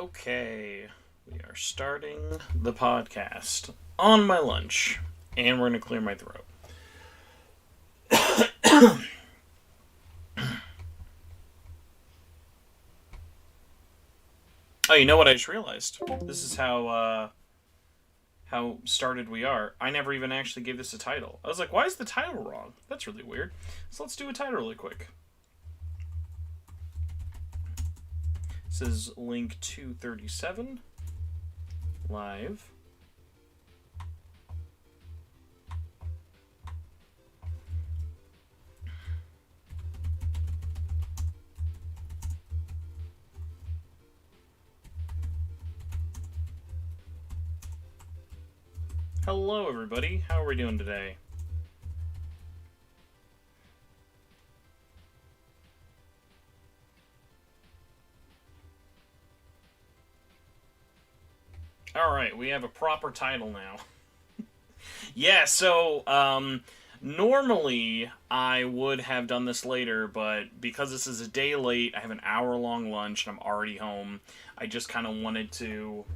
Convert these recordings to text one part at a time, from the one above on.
Okay, we are starting the podcast on my lunch, and we're going to clear my throat. Oh, you know what I just realized? This is how started we are. I never even actually gave this a title. I was like, why is the title wrong? That's really weird. So let's do a title really quick. This is link 237 live. Hello, everybody. How are we doing today? Alright, we have a proper title now. Yeah, so, normally I would have done this later, but because this is a day late, I have an hour-long lunch, and I'm already home, I just kind of wanted to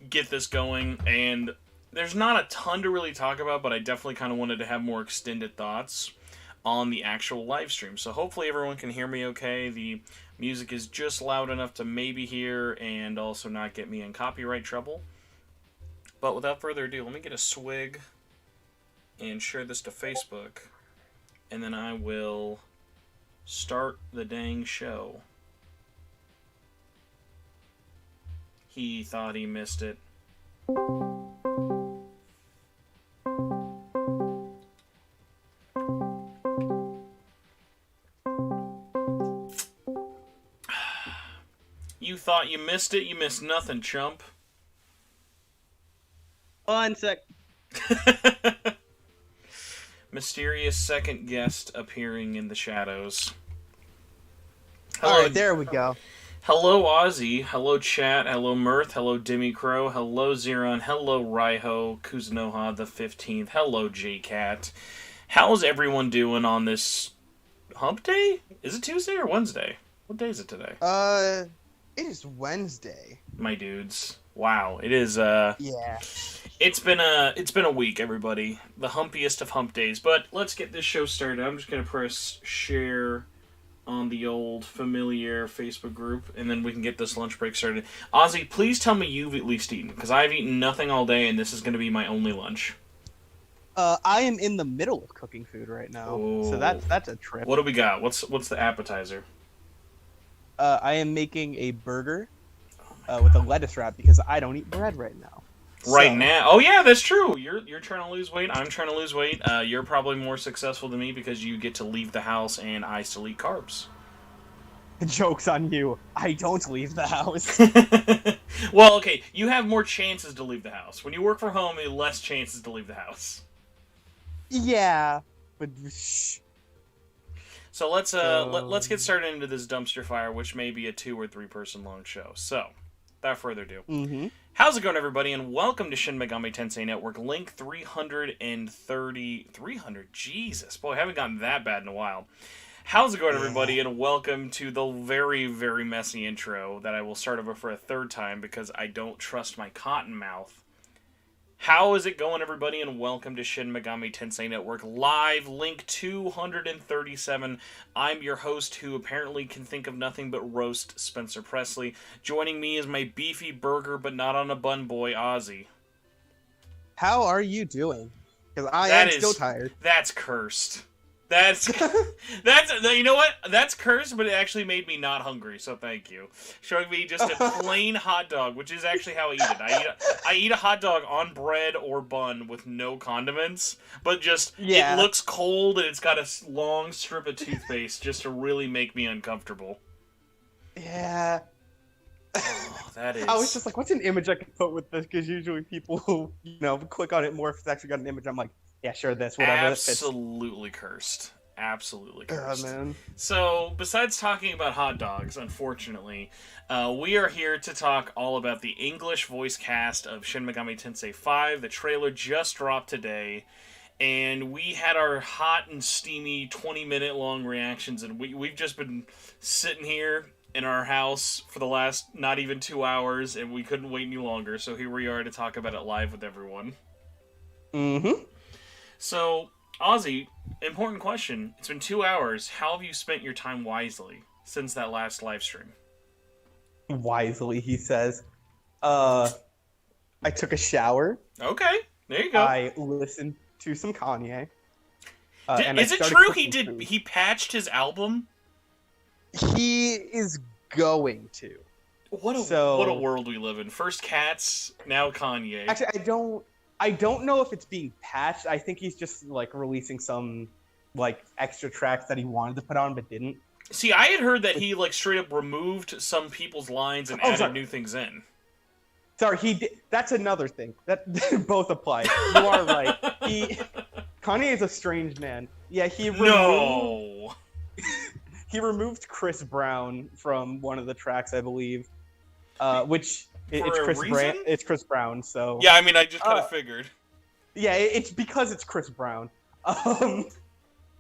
get this going, and there's not a ton to really talk about, but I definitely kind of wanted to have more extended thoughts on the actual live stream. So hopefully everyone can hear me okay. The music is just loud enough to maybe hear and also not get me in copyright trouble. But without further ado, let me get a swig and share this to Facebook, and then I will start the dang show. He thought he missed it. You thought you missed it? You missed nothing, chump. 1 sec. Mysterious second guest appearing in the shadows. Alright, there we go. Hello, Ozzy. Hello, chat. Hello, Mirth. Hello, Demi Crow. Hello, Zeron. Hello, Raiho. Kuzunoha the 15th. Hello, J-Cat. How's everyone doing on this hump day? Is it Tuesday or Wednesday? What day is it today? It is Wednesday. My dudes. Wow. It is, Yeah. It's been a week, everybody. The humpiest of hump days. But let's get this show started. I'm just gonna press share on the old familiar Facebook group, and then we can get this lunch break started. Ozzy, please tell me you've at least eaten, because I've eaten nothing all day, and this is going to be my only lunch. I am in the middle of cooking food right now, so that's a trip. What do we got? What's the appetizer? I am making a burger with a lettuce wrap because I don't eat bread right now. Right now? Oh yeah, that's true. You're trying to lose weight. I'm trying to lose weight. You're probably more successful than me because you get to leave the house and I still eat carbs. Joke's on you. I don't leave the house. Well, okay, you have more chances to leave the house. When you work from home, you have less chances to leave the house. Yeah, but So let's get started into this dumpster fire, which may be a 2 or 3 person long show. So, without further ado, how's it going, everybody, and welcome to Shin Megami Tensei Network, link 330. 300? Jesus, boy, I haven't gotten that bad in a while. How's it going, everybody, and welcome to the very, very messy intro that I will start over for a third time because I don't trust my cotton mouth. How is it going, everybody, and welcome to Shin Megami Tensei Network Live, link 237. I'm your host, who apparently can think of nothing but roast Spencer Presley. Joining me is my beefy burger, but not on a bun boy, Ozzy. How are you doing? Because I am still tired. That's cursed. That's you know what? That's cursed, but it actually made me not hungry, so thank you. Showing me just a plain hot dog, which is actually how I eat it. I eat a hot dog on bread or bun with no condiments, but just it looks cold and it's got a long strip of toothpaste just to really make me uncomfortable. Yeah. Oh, that is. I was just like, what's an image I could put with this? Because usually people, click on it more if it's actually got an image. I'm like, yeah, sure, this, whatever. Absolutely cursed. Absolutely cursed. Oh, man. So, besides talking about hot dogs, unfortunately, we are here to talk all about the English voice cast of Shin Megami Tensei 5. The trailer just dropped today, and we had our hot and steamy 20-minute long reactions, and we've just been sitting here in our house for the last not even 2 hours, and we couldn't wait any longer, so here we are to talk about it live with everyone. Mm-hmm. So, Ozzy, important question. It's been 2 hours. How have you spent your time wisely since that last live stream? Wisely, he says. I took a shower. Okay, there you go. I listened to some Kanye. And Is it true he patched his album? He is going to. What a world we live in. First Cats, now Kanye. Actually, I don't know if it's being patched. I think he's just like releasing some like extra tracks that he wanted to put on but didn't. See, I had heard that he like straight up removed some people's lines and added new things in. Sorry, he did. That's another thing. That both apply. You are right. Kanye is a strange man. Yeah, he removed Chris Brown from one of the tracks, I believe. It's Chris Brown. So yeah, I mean, I just kind of figured. Yeah, it's because it's Chris Brown.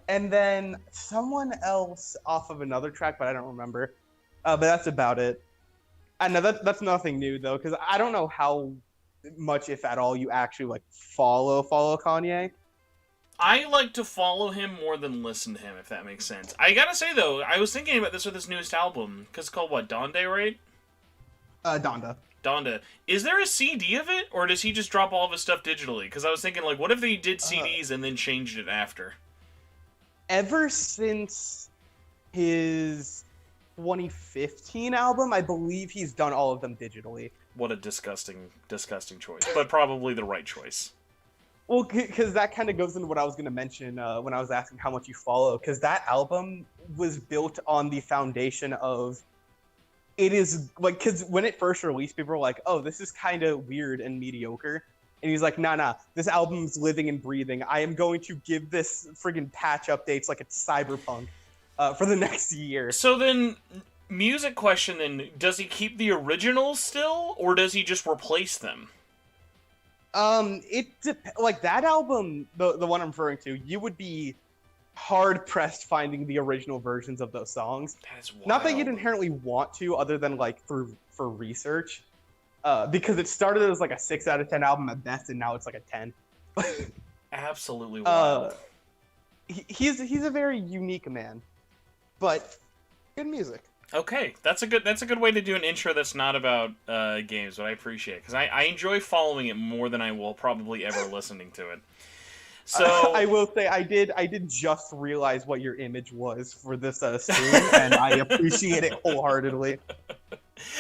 And then someone else off of another track, but I don't remember. But that's about it. I know that's nothing new though, because I don't know how much, if at all, you actually like follow Kanye. I like to follow him more than listen to him, if that makes sense. I gotta say though, I was thinking about this with his newest album, because it's called what, Donda, right? Donda. Is there a CD of it, or does he just drop all of his stuff digitally? Because I was thinking, like, what if they did CDs and then changed it after? Ever since his 2015 album, I believe he's done all of them digitally. What a disgusting choice, but probably the right choice. Well, because that kind of goes into what I was going to mention when I was asking how much you follow, because that album was built on the foundation of, it is, like, because when it first released, people were like, oh, this is kind of weird and mediocre. And he's like, nah, this album's living and breathing. I am going to give this friggin' patch updates like it's Cyberpunk for the next year. So then, music question then, does he keep the originals still, or does he just replace them? Like that album, the one I'm referring to, you would be hard pressed finding the original versions of those songs. That is wild. Not that you'd inherently want to, other than like for research, because it started as like a 6 out of 10 album at best, and now it's like a 10. Absolutely wild. He's a very unique man, but good music. Okay, that's a good way to do an intro that's not about games, but I appreciate it, because I enjoy following it more than I will probably ever listening to it. So I will say I did just realize what your image was for this stream, and I appreciate it wholeheartedly.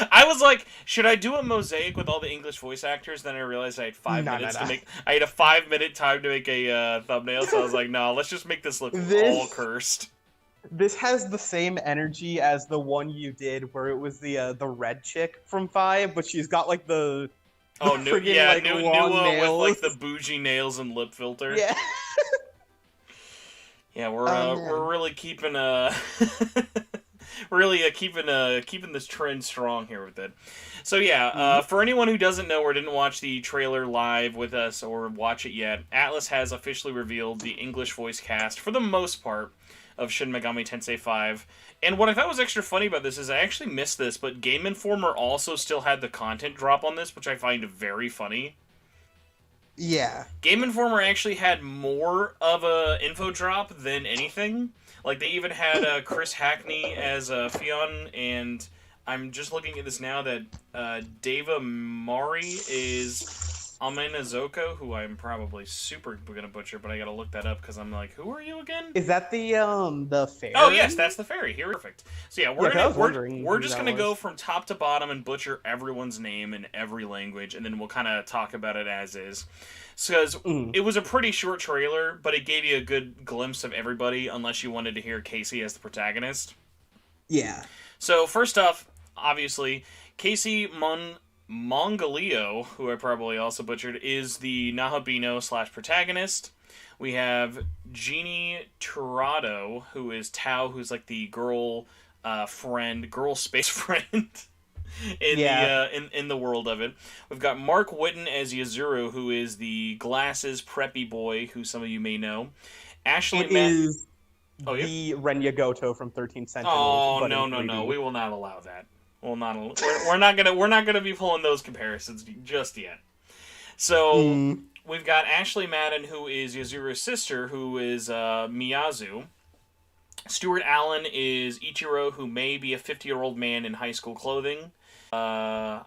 I was like, should I do a mosaic with all the English voice actors? Then I realized I had 5 minutes to make. I had a 5-minute time to make a thumbnail, so I was like, no, let's just make this look all cursed. This has the same energy as the one you did, where it was the red chick from 5, but she's got like the new nails. with like the bougie nails and lip filter. Yeah. Yeah, we're really keeping keeping this trend strong here with it. So yeah, for anyone who doesn't know or didn't watch the trailer live with us or watch it yet, Atlas has officially revealed the English voice cast for the most part of Shin Megami Tensei 5. And what I thought was extra funny about this is I actually missed this, but Game Informer also still had the content drop on this, which I find very funny. Yeah. Game Informer actually had more of a info drop than anything. Like, they even had Chris Hackney as Fionn, and I'm just looking at this now that Deva Mari is Amenazoko, who I'm probably super gonna butcher, but I gotta look that up because I'm like, who are you again? Is that the fairy? Oh yes, that's the fairy. Here, perfect. So yeah, we're just gonna go from top to bottom and butcher everyone's name in every language, and then we'll kind of talk about it as is. Because it was a pretty short trailer, but it gave you a good glimpse of everybody, unless you wanted to hear Casey as the protagonist. Yeah. So first off, obviously, Casey Mongolio, who I probably also butchered, is the Nahabino / protagonist. We have Jeannie Tirado, who is Tao, who's like the girl space friend in the world of it. We've got Mark Whitten as Yazuru, who is the glasses preppy boy, who some of you may know. Oh, yeah? the Renya Goto from 13 Sentinels. Oh, but no, in no, 3D. no. We will not allow that. We'll not. We're not gonna be pulling those comparisons just yet. So Mm. we've got Ashley Madden, who is Yazuru's sister, who is Miyazu. Stuart Allen is Ichiro, who may be a 50-year-old man in high school clothing. Hayao,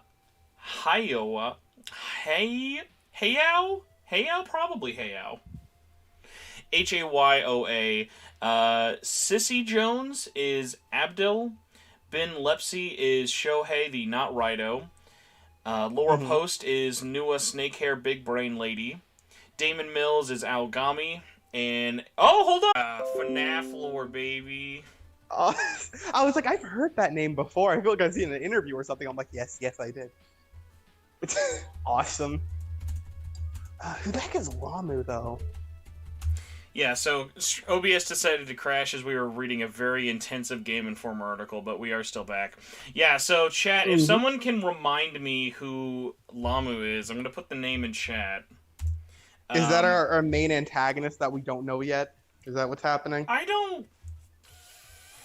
Hayao, probably Hayao. Hayyoa. Sissy Jones is Abdul. Ben Lepsy is Shohei, the not Rido. Laura Post is Nua Snakehair Big Brain Lady. Damon Mills is Aogami. And, oh, hold on! FNAF lore, baby. I was like, I've heard that name before. I feel like I've seen an interview or something. I'm like, yes, I did. It's awesome. Who the heck is Lamu, though? Yeah, so OBS decided to crash as we were reading a very intensive Game Informer article, but we are still back. Yeah, so chat, if someone can remind me who Lamu is, I'm going to put the name in chat. Is that our main antagonist that we don't know yet? Is that what's happening? I don't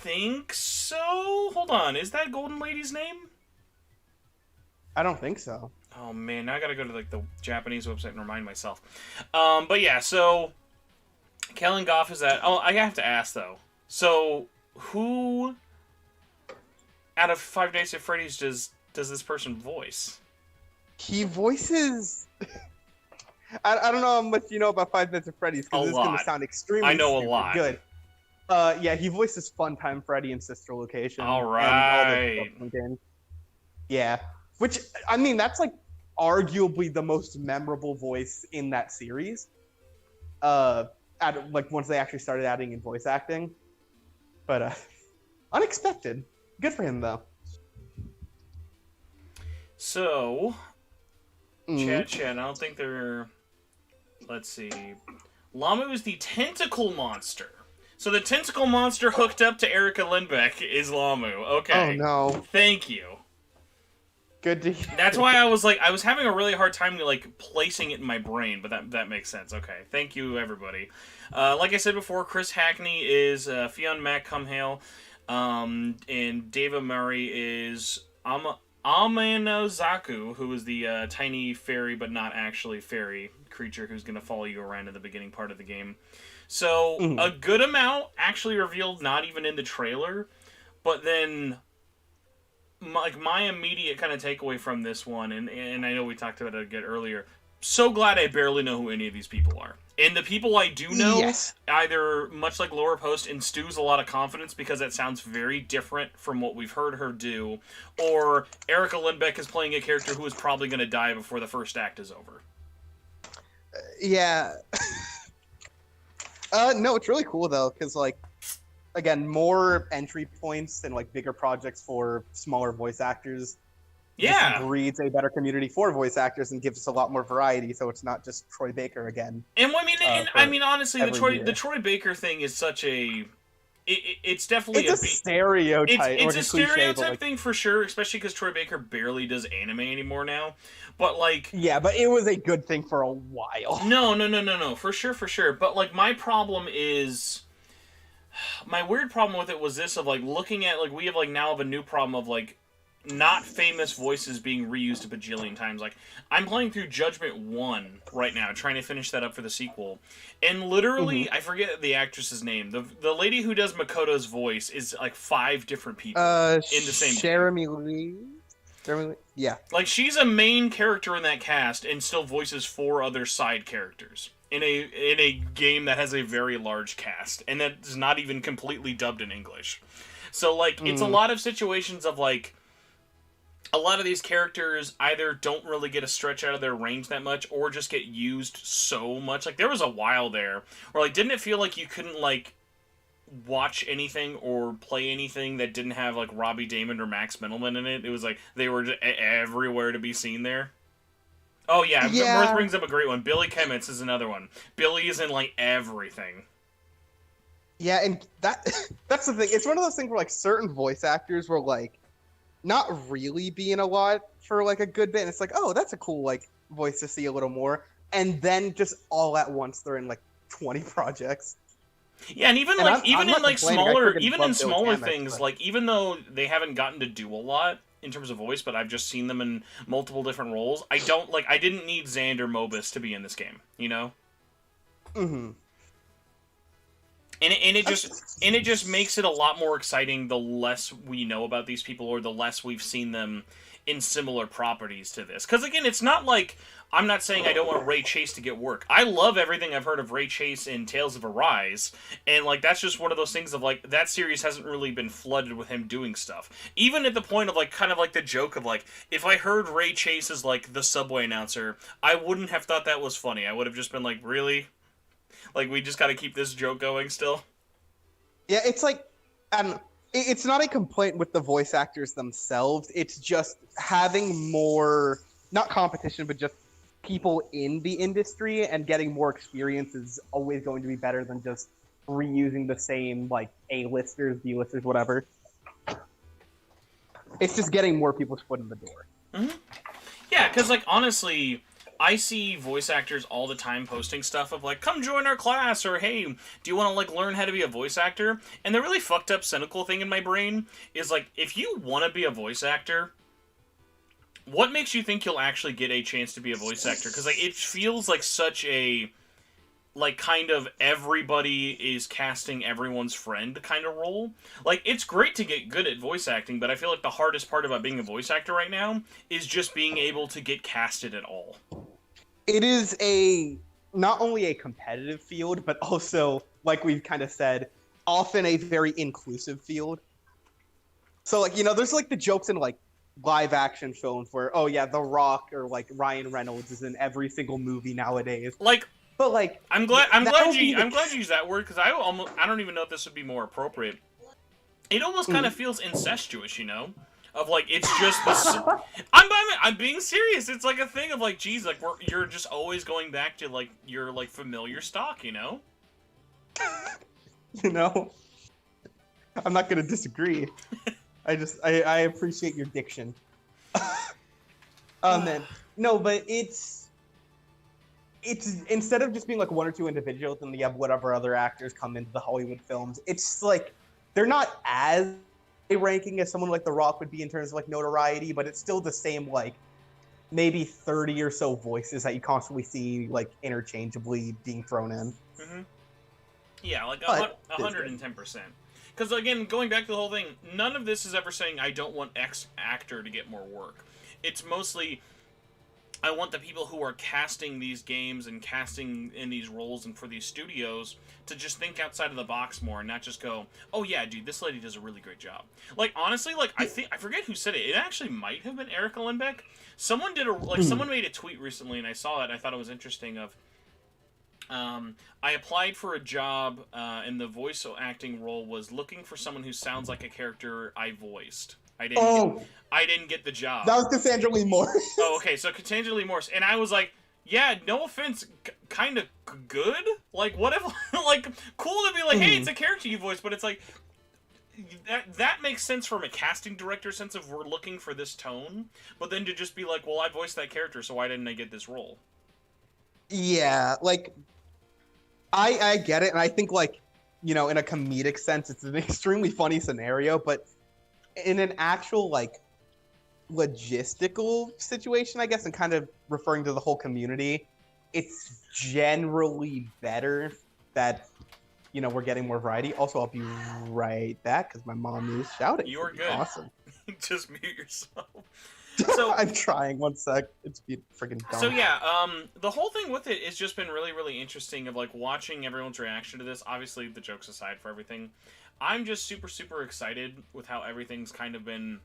think so. Hold on, is that Golden Lady's name? I don't think so. Oh man, now I gotta go to like the Japanese website and remind myself. But yeah, so Kellen Goff is that. Oh, I have to ask though. So who out of Five Nights at Freddy's does this person voice? He voices. I don't know how much you know about Five Nights at Freddy's because this is going to sound extremely. I know stupid. a lot. Good. Yeah, he voices Funtime Freddy in Sister Location. All right. Yeah, which I mean, that's like arguably the most memorable voice in that series. Like once they actually started adding in voice acting, but unexpected. Good for him though. So, chat. I don't think they're. Let's see. Lamu is the tentacle monster. So the tentacle monster hooked up to Erica Lindbeck is Lamu. Okay. Oh no. Thank you. Good to hear. That's why I was having a really hard time like placing it in my brain, but that makes sense. Okay. Thank you, everybody. Like I said before, Chris Hackney is Fionn Mac Cumhale, and Deva Murray is Amenozaku, who is the tiny fairy, but not actually fairy creature who's going to follow you around in the beginning part of the game. So, a good amount actually revealed not even in the trailer, but then my immediate kind of takeaway from this one, and I know we talked about it again earlier, so glad I barely know who any of these people are. And the people I do know, either much like Laura Post, instews a lot of confidence because that sounds very different from what we've heard her do, or Erica Lindbeck is playing a character who is probably going to die before the first act is over. Yeah. No, it's really cool though, because like, again, more entry points and like bigger projects for smaller voice actors. Yeah, just breeds a better community for voice actors and gives us a lot more variety. So it's not just Troy Baker again. And I mean, honestly, the Troy Baker thing is such a. It's definitely a stereotype. It's a stereotype like, thing for sure, especially because Troy Baker barely does anime anymore now. But like, yeah, but it was a good thing for a while. No, for sure. But like, my problem is, my weird problem with it was this of like looking at like we have like now have a new problem of like not famous voices being reused a bajillion times. Like, I'm playing through Judgment 1 right now, trying to finish that up for the sequel. And literally, I forget the actress's name. The lady who does Makoto's voice is like 5 different people in the same Jeremy Lee? Yeah. Like, she's a main character in that cast and still voices 4 other side characters in a game that has a very large cast. And that's not even completely dubbed in English. So, like, it's a lot of situations of, like, a lot of these characters either don't really get a stretch out of their range that much or just get used so much. Like, there was a while there where, like, didn't it feel like you couldn't, like, watch anything or play anything that didn't have, like, Robbie Damon or Max Middleman in it? It was like they were just everywhere to be seen there. Oh, yeah. Mirth brings up a great one. Billy Kemitz is another one. Billy is in, like, everything. Yeah, and that's the thing. It's one of those things where, like, certain voice actors were, like, not really being a lot for like a good bit. And it's like, oh, that's a cool like voice to see a little more. And then just all at once they're in like 20 projects. Yeah, and even And like I'm not complaining. I freaking even love in Bill smaller Tamik, things, but- like even though they haven't gotten to do a lot in terms of voice, but I've just seen them in multiple different roles. I didn't need Xander Mobus to be in this game, you know? Mm-hmm. And it just makes it a lot more exciting the less we know about these people or the less we've seen them in similar properties to this. Because again, it's not like I'm not saying I don't want Ray Chase to get work. I love everything I've heard of Ray Chase in Tales of Arise, and like that's just one of those things of like that series hasn't really been flooded with him doing stuff. Even at the point of like kind of like the joke of like if I heard Ray Chase as like the subway announcer, I wouldn't have thought that was funny. I would have just been like, really? Like, we just gotta keep this joke going still? Yeah, it's like, it's not a complaint with the voice actors themselves. It's just having more, not competition, but just people in the industry and getting more experience is always going to be better than just reusing the same, like, A-listers, B-listers, whatever. It's just getting more people's foot in the door. Mm-hmm. Yeah, because, like, honestly, I see voice actors all the time posting stuff of, like, come join our class, or, hey, do you want to, like, learn how to be a voice actor? And the really fucked up, cynical thing in my brain is, like, if you want to be a voice actor, what makes you think you'll actually get a chance to be a voice actor? Because, like, it feels like such a, like, kind of everybody is casting everyone's friend kind of role. Like, it's great to get good at voice acting, but I feel like the hardest part about being a voice actor right now is just being able to get casted at all. It is not only a competitive field, but also, like we've kind of said, often a very inclusive field. So, like, there's, like, the jokes in, like, live-action films where, oh, yeah, The Rock or, like, Ryan Reynolds is in every single movie nowadays. Like, but, like... I'm glad you used that word, because I don't even know if this would be more appropriate. It almost kind of feels incestuous, you know? Of, like, it's just this... I'm being serious. It's, like, a thing of, like, geez, like, you're just always going back to, like, your, like, familiar stock, you know? You know? I'm not going to disagree. I appreciate your diction. No, but it's instead of just being, like, one or two individuals and you have whatever other actors come into the Hollywood films, it's, like, they're not as a ranking as someone like The Rock would be in terms of, like, notoriety, but it's still the same, like, maybe 30 or so voices that you constantly see, like, interchangeably being thrown in. Mm-hmm. Yeah, like 110%. Because, again, going back to the whole thing, none of this is ever saying I don't want X actor to get more work. It's mostly I want the people who are casting these games and casting in these roles and for these studios to just think outside of the box more and not just go, oh yeah, dude, this lady does a really great job. Like, honestly, like, I forget who said it. It actually might have been Erica Lindbeck. Someone someone made a tweet recently and I saw it and I thought it was interesting of, I applied for a job, and the voice acting role was looking for someone who sounds like a character I voiced. I didn't get the job. That was Cassandra Lee Morris. Oh, okay, so Cassandra Lee Morris. And I was like, yeah, no offense, kind of good? Like, what if, like, cool to be like, hey, it's a character you voice, but it's like, that makes sense from a casting director sense of we're looking for this tone, but then to just be like, well, I voiced that character, so why didn't I get this role? Yeah, like, I get it, and I think, like, in a comedic sense, it's an extremely funny scenario, but in an actual, like, logistical situation, I guess, and kind of referring to the whole community, it's generally better that, we're getting more variety. Also, I'll be right back, because my mom is shouting. You are good. Awesome. Just mute yourself. So I'm trying. 1 sec. It's freaking dumb. So yeah, the whole thing with it has just been really, really interesting of like watching everyone's reaction to this. Obviously, the jokes aside for everything, I'm just super, super excited with how everything's kind of been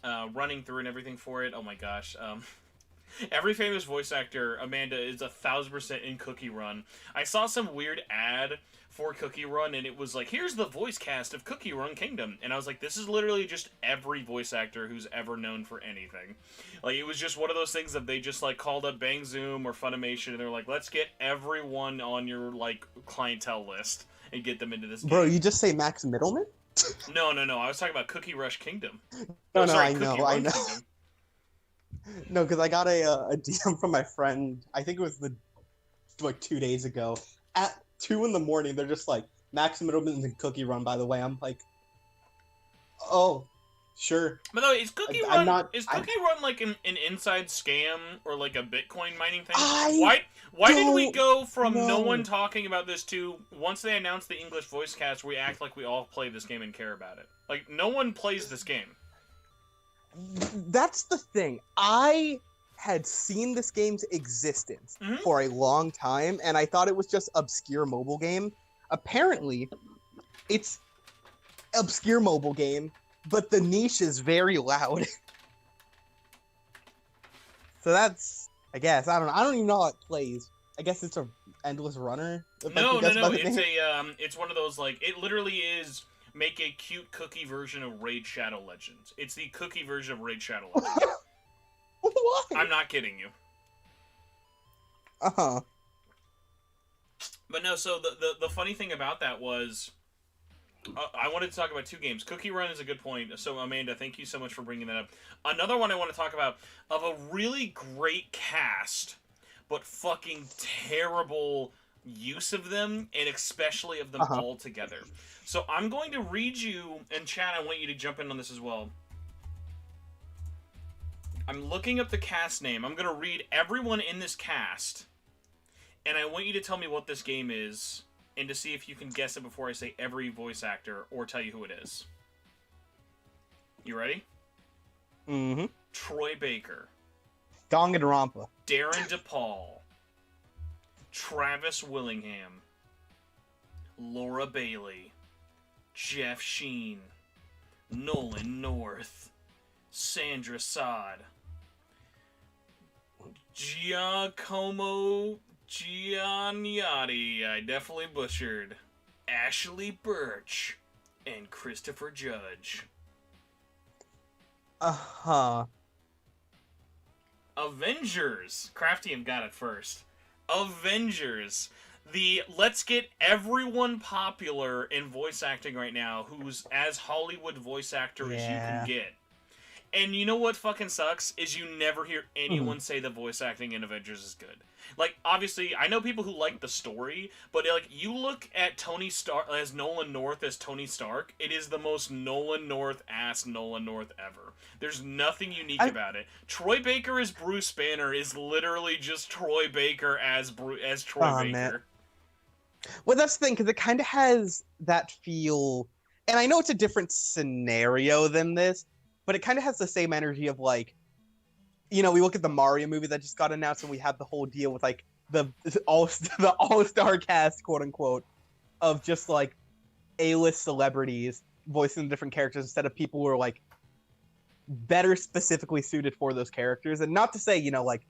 running through and everything for it. Oh my gosh. Every famous voice actor, Amanda, is 1,000% in Cookie Run. I saw some weird ad for Cookie Run, and it was like, here's the voice cast of Cookie Run Kingdom. And I was like, this is literally just every voice actor who's ever known for anything. Like, it was just one of those things that they just, like, called up Bang Zoom or Funimation, and they're like, let's get everyone on your, like, clientele list and get them into this game. Bro, you just say Max Middleman? No. I was talking about Cookie Rush Kingdom. No, sorry, I know. Kingdom. No, because I got a DM from my friend. I think it was 2 days ago. 2 in the morning. They're just like, Max Middleman's in Cookie Run, by the way. I'm like, oh, sure. By the way, is Cookie I'm Run not- is I'm- Cookie Run like an inside scam or like a Bitcoin mining thing? I Why did we don't go from no know. one talking about this to once they announced the English voice cast, we act like we all play this game and care about it? Like no one plays this game. That's the thing. I had seen this game's existence Mhm. for a long time, and I thought it was just obscure mobile game. Apparently, it's obscure mobile game, but the niche is very loud. So that's, I guess, I don't know. I don't even know how it plays. I guess it's a endless runner. If I No. could guess by the It's name. it's one of those like it literally is. Make a cute cookie version of Raid Shadow Legends. It's the cookie version of Raid Shadow Legends. Why? I'm not kidding you. Uh-huh. But no, so the funny thing about that was, I wanted to talk about 2 games. Cookie Run is a good point. So Amanda, thank you so much for bringing that up. Another one I want to talk about of a really great cast, but fucking terrible use of them, and especially of them all together. So I'm going to read you, and Chad, I want you to jump in on this as well. I'm looking up the cast name. I'm going to read everyone in this cast, and I want you to tell me what this game is, and to see if you can guess it before I say every voice actor, or tell you who it is. You ready? Mm-hmm. Troy Baker. Danganronpa. Darren DePaul. Travis Willingham. Laura Bailey. Jeff Sheen. Nolan North. Sandra Sod. Giacomo Giannotti, I definitely butchered. Ashley Birch. And Christopher Judge. Uh-huh. Avengers. Craftium got it first. Avengers. Let's get everyone popular in voice acting right now who's as Hollywood voice actor as you can get. And you know what fucking sucks? Is you never hear anyone say the voice acting in Avengers is good. Like, obviously, I know people who like the story, but, like, you look at Tony Stark as Nolan North as Tony Stark, it is the most Nolan North-ass Nolan North ever. There's nothing unique about it. Troy Baker as Bruce Banner is literally just Troy Baker as Troy Baker. Man. Well, that's the thing, because it kind of has that feel, and I know it's a different scenario than this, but it kind of has the same energy of, like, you know, we look at the Mario movie that just got announced, and we have the whole deal with, like, the all-star cast, quote-unquote, of just, like, A-list celebrities voicing different characters instead of people who are, like, better specifically suited for those characters. And not to say, you know, like,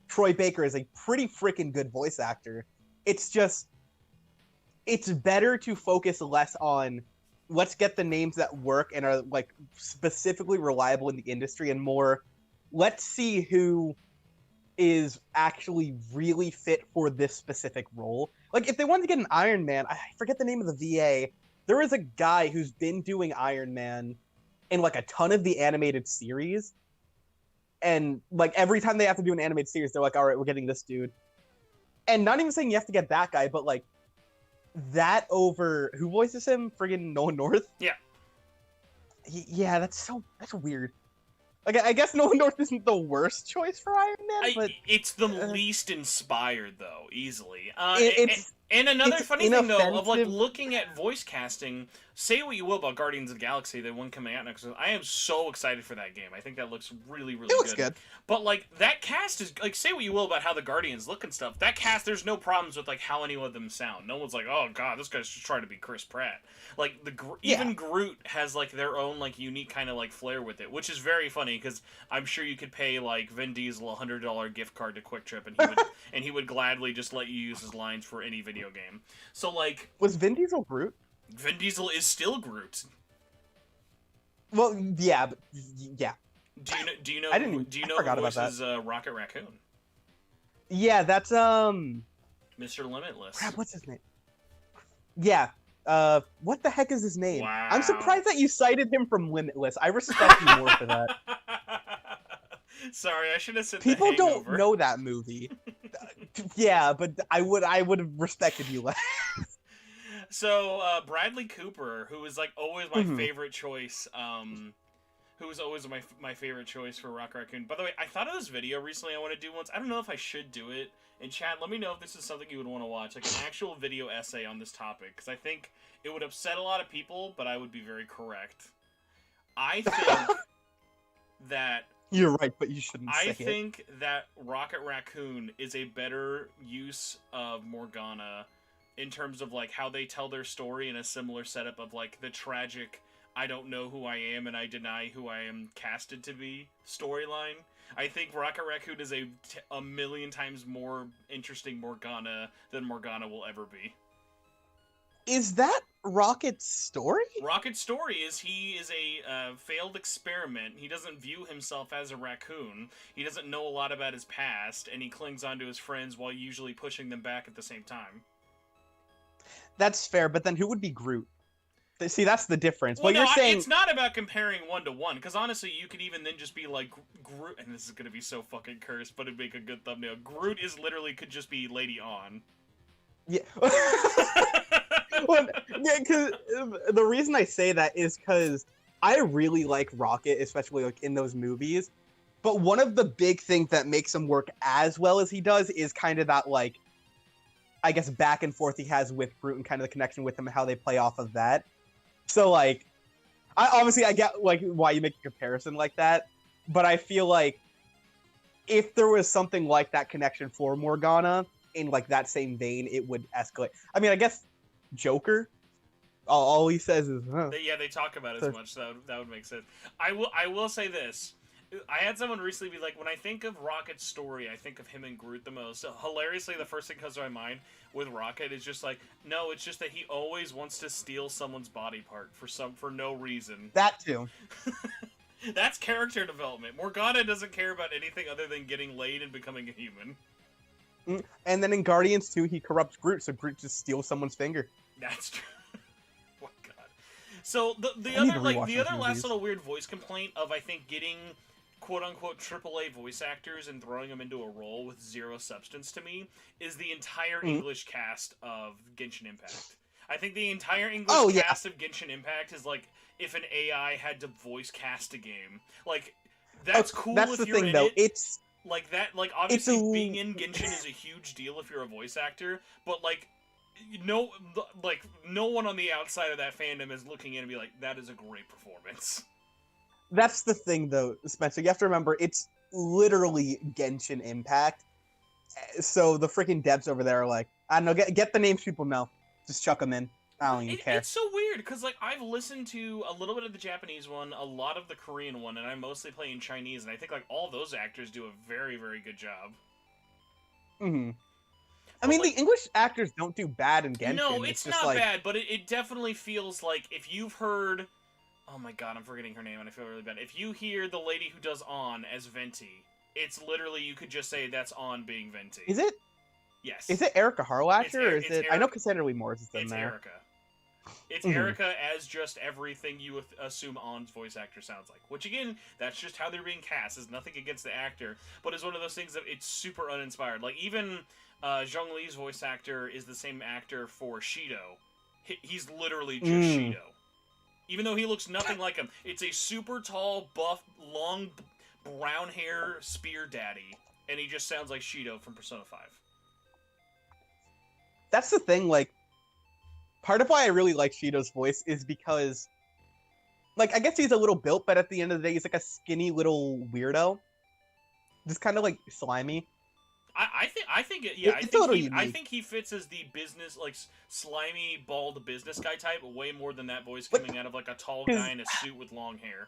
Troy Baker is a pretty freaking good voice actor. It's just, it's better to focus less on let's get the names that work and are, like, specifically reliable in the industry, and more let's see who is actually really fit for this specific role. Like, if they wanted to get an Iron Man, I forget the name of the VA. There is a guy who's been doing Iron Man in, like, a ton of the animated series. And, like, every time they have to do an animated series, they're like, all right, we're getting this dude. And not even saying you have to get that guy, but, like, that over... Who voices him? Friggin' Nolan North? Yeah. Yeah, that's weird. Like, I guess Nolan North isn't the worst choice for Iron Man, but... It's the least inspired, though, easily. It's another funny thing, though, of, like, inoffensive. looking at voice casting, say what you will about Guardians of the Galaxy, the one coming out next week. I am so excited for that game. I think that looks really, really good. It looks good. But, like, that cast is, like, say what you will about how the Guardians look and stuff. That cast, there's no problems with, like, how any of them sound. No one's like, oh, God, this guy's just trying to be Chris Pratt. Like, even Groot has, like, their own, like, unique kind of, like, flair with it, which is very funny, because I'm sure you could pay, like, Vin Diesel a $100 gift card to Quick Trip, and he would, and he would gladly just let you use his lines for any video game. So, like... Was Vin Diesel Groot? Vin Diesel is still Groot. Well, yeah, but... Yeah. Do you know I who forgot about voices Rocket Raccoon? Yeah, that's, Mr. Limitless. Crap, what's his name? Yeah. What the heck is his name? Wow. I'm surprised that you cited him from Limitless. I respect you more for that. Sorry, I should have said People The don't Hangover. know that movie. Yeah, but I would have respected you less. So Bradley Cooper, who is like always my Mhm. favorite choice, who was always my favorite choice for Rocket Raccoon. By the way, I thought of this video recently I want to do once. I don't know if I should do it. In chat, let me know if this is something you would want to watch, like an actual video essay on this topic, because I think it would upset a lot of people, but I would be very correct. I think that You're right, but you shouldn't say I it. think that Rocket Raccoon is a better use of Morgana in terms of like how they tell their story in a similar setup of like the tragic I don't know who I am and I deny who I am casted to be storyline. I think Rocket Raccoon is a million times more interesting Morgana than Morgana will ever be. Is that Rocket's story? Rocket's story is he is a failed experiment. He doesn't view himself as a raccoon. He doesn't know a lot about his past, and he clings onto his friends while usually pushing them back at the same time. That's fair, but then who would be Groot? See, that's the difference. Well, Well, you're saying it's not about comparing one to one, because honestly, you could even then just be like Groot, and this is gonna be so fucking cursed, but it'd make a good thumbnail. Groot is literally could just be Lady On. yeah. Well, yeah, because the reason I say that is because I really like Rocket, especially like in those movies. But one of the big things that makes him work as well as he does is kind of that like, I guess back and forth he has with Groot and kind of the connection with him and how they play off of that. So like, I get like why you make a comparison like that, but I feel like if there was something like that connection for Morgana in like that same vein, it would escalate. I mean, I guess Joker, all he says is, huh. They talk about it as much, so that would make sense. I will say this. I had someone recently be like, when I think of Rocket's story, I think of him and Groot the most. So hilariously, the first thing that comes to my mind with Rocket is just like, no, it's just that he always wants to steal someone's body part for no reason. That too. That's character development. Morgana doesn't care about anything other than getting laid and becoming a human. And then in Guardians 2, he corrupts Groot, so Groot just steals someone's finger. That's true. Oh god. So the I need other to like rewatch the those other last movies. little weird voice complaint of I think getting quote unquote AAA voice actors and throwing them into a role with zero substance to me is the entire English cast of Genshin Impact. I think the entire English cast of Genshin Impact is like if an AI had to voice cast a game. Like that's cool That's if the you're thing, in though. it. It's Like that, like obviously being in Genshin is a huge deal if you're a voice actor, but like no one on the outside of that fandom is looking in and be like, that is a great performance. That's the thing, though, Spencer. You have to remember, it's literally Genshin Impact. So the freaking devs over there are like, I don't know, get the names people know. Just chuck them in. I don't even care. It's so weird, because like I've listened to a little bit of the Japanese one, a lot of the Korean one, and I mostly play in Chinese, and I think like all those actors do a very, very good job. Mm-hmm. I mean, like, the English actors don't do bad in Genshin. No, it's just not like... bad, but it definitely feels like if you've heard... Oh my god, I'm forgetting her name and I feel really bad. If you hear the lady who does On as Venti, it's literally, you could just say that's On being Venti. Is it? Yes. Is it Erica Harlacher, or is it... Erica. I know Cassandra Lee Morris is in it's there. Erica. It's Erica as just everything you assume On's voice actor sounds like. Which, again, that's just how they're being cast. It's nothing against the actor, but it's one of those things that it's super uninspired. Like, even Zhong Li's voice actor is the same actor for Shido. He's literally just Shido. Even though he looks nothing like him. It's a super tall, buff, long, brown hair spear daddy, and he just sounds like Shido from Persona 5. That's the thing, like, part of why I really like Shido's voice is because, like, I guess he's a little built, but at the end of the day, he's like a skinny little weirdo. Just kind of, like, slimy. I think he fits as the business, like, slimy, bald business guy type way more than that voice coming out of, like, a tall guy in a suit with long hair.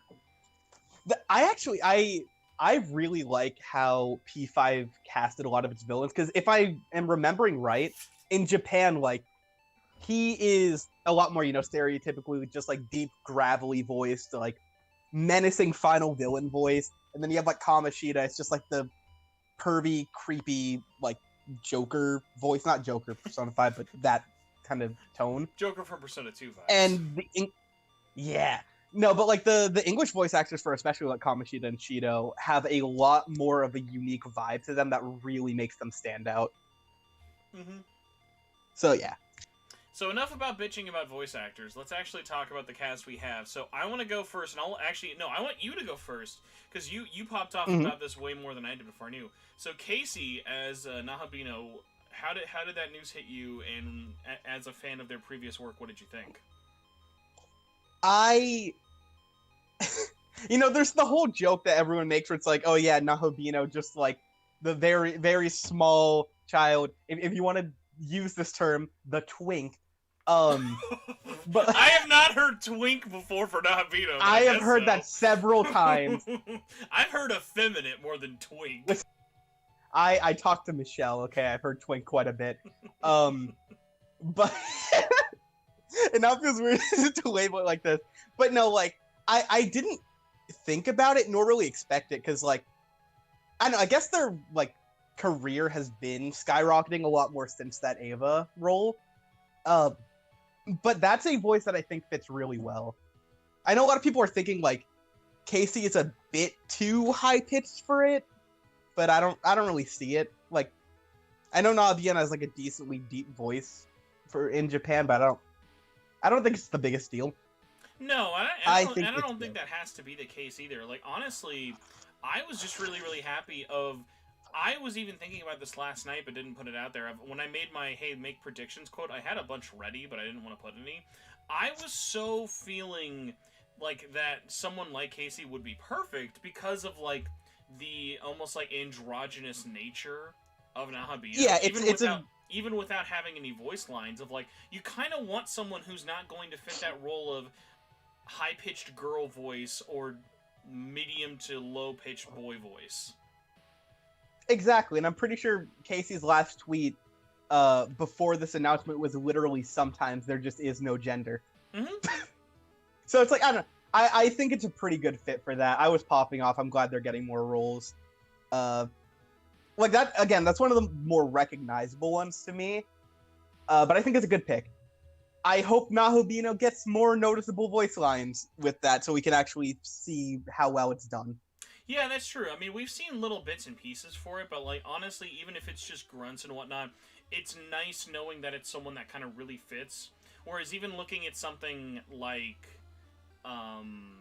I really like how P5 casted a lot of its villains, because if I am remembering right, in Japan, like, he is a lot more, stereotypically just, like, deep, gravelly voice to, like, menacing final villain voice, and then you have, like, Kamoshida, it's just, like, the pervy, creepy, like, Joker voice. Not Joker, Persona 5, but that kind of tone. Joker from Persona 2 vibes. And, No, but, like, the English voice actors for especially, like, Kamoshida and Shido have a lot more of a unique vibe to them that really makes them stand out. Mm-hmm. So, yeah. So enough about bitching about voice actors. Let's actually talk about the cast we have. So I want to go first, and I want you to go first because you popped off Mhm. about this way more than I did before I knew. So Casey as Nahabino, how did that news hit you? And as a fan of their previous work, what did you think? I, there's the whole joke that everyone makes where it's like, oh yeah, Nahobino, just like the very, very small child. If you want to use this term, the twink. But I have not heard twink before for Nahabino, but I I have guess heard so. that several times. I've heard effeminate more than twink. I talked to Michelle. Okay, I've heard twink quite a bit. But and now it feels weird to label it like this. But no, like I didn't think about it nor really expect it because like I don't know, I guess their like career has been skyrocketing a lot more since that Ava role. Uh, but that's a voice that I think fits really well. I know a lot of people are thinking like Casey is a bit too high pitched for it, but I don't really see it. Like I know Nabiana has like a decently deep voice for in Japan, but I don't think it's the biggest deal. No, I think I it's don't think good. that has to be the case either. Like honestly, I was just really happy of. I was even thinking about this last night, but didn't put it out there. When I made my "Hey, make predictions" quote, I had a bunch ready, but I didn't want to put any. I was so feeling like that someone like Casey would be perfect because of like the almost like androgynous nature of Yeah, Nahabito, it's a even without having any voice lines of like you kind of want someone who's not going to fit that role of high-pitched girl voice or medium to low-pitched boy voice. exactly, and I'm pretty sure Casey's last tweet before this announcement was literally sometimes there just is no gender. Mm-hmm. So it's like I don't know. I think it's a pretty good fit for that. I was popping off. I'm glad they're getting more roles. Uh, like that again. That's one of the more recognizable ones to me. But I think it's a good pick. I hope Nahobino gets more noticeable voice lines with that, so we can actually see how well it's done. Yeah, that's true. I mean, we've seen little bits and pieces for it, but like honestly, even if it's just grunts and whatnot, it's nice knowing that it's someone that kind of really fits. Whereas even looking at something like um,